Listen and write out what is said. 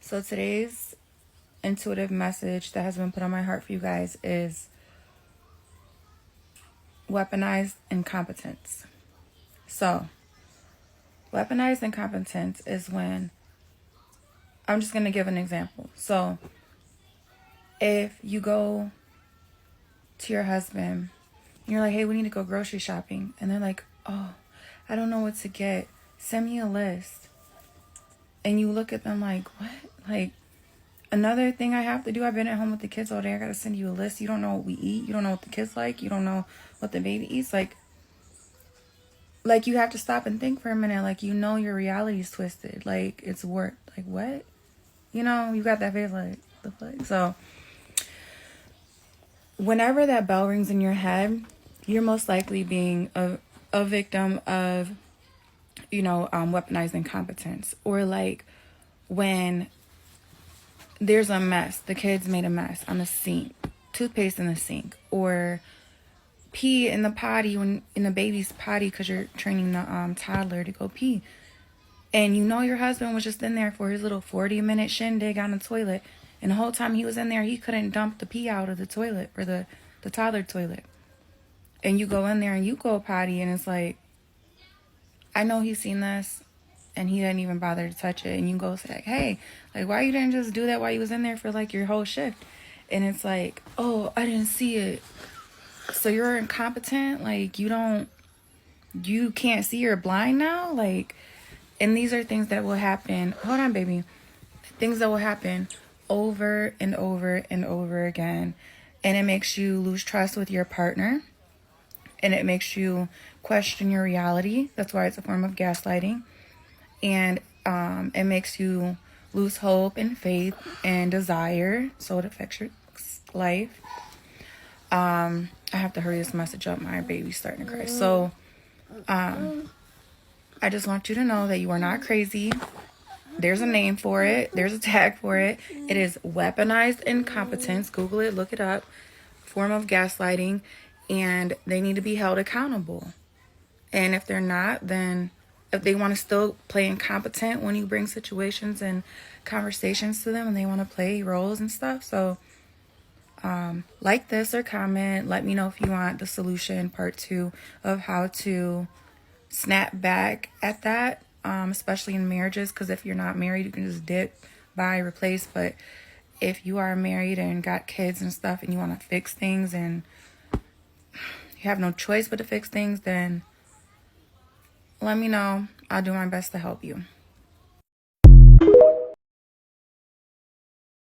So today's intuitive message that has been put on my heart for you guys is weaponized incompetence. So, weaponized incompetence is when, I'm just going to give an example. So, if you go to your husband, you're like, hey, we need to go grocery shopping. And they're like, oh, I don't know what to get. Send me a list. And you look at them like, what? Like, another thing I have to do, I've been at home with the kids all day. I got to send you a list. You don't know what we eat. You don't know what the kids like. You don't know what the baby eats. Like you have to stop and think for a minute. Like, you know, your reality's twisted. Like, it's work. Like, what? You know, you got that face like, the fuck? So, whenever that bell rings in your head, you're most likely being a victim of, weaponized incompetence. Or like when there's a mess, the kids made a mess on the sink, toothpaste in the sink, or pee in the potty, when in the baby's potty, because you're training the toddler to go pee. And you know your husband was just in there for his little 40-minute shindig on the toilet. And the whole time he was in there, he couldn't dump the pee out of the toilet, or the toddler toilet. And you go in there and you go potty, and it's like, I know he's seen this and he didn't even bother to touch it. And you go say, like, hey, like, why you didn't just do that while you was in there for like your whole shift? And it's like, oh, I didn't see it. So you're incompetent? Like, you can't see, you're blind now? Like, and these are things that will happen. Hold on, baby. Things that will happen over and over and over again. And it makes you lose trust with your partner. And it makes you question your reality. That's why it's a form of gaslighting. And it makes you lose hope and faith and desire. So it affects your life. I have to hurry this message up. My baby's starting to cry. So I just want you to know that you are not crazy. There's a name for it. There's a tag for it. It is weaponized incompetence. Google it. Look it up. Form of gaslighting. And they need to be held accountable. And if they're not, then if they want to still play incompetent when you bring situations and conversations to them, and they want to play roles and stuff. So like this or comment. Let me know if you want the solution, part 2 of how to snap back at that, especially in marriages. Because if you're not married, you can just dip, buy, replace. But if you are married and got kids and stuff, and you want to fix things and you have no choice but to fix things, then let me know. I'll do my best to help you.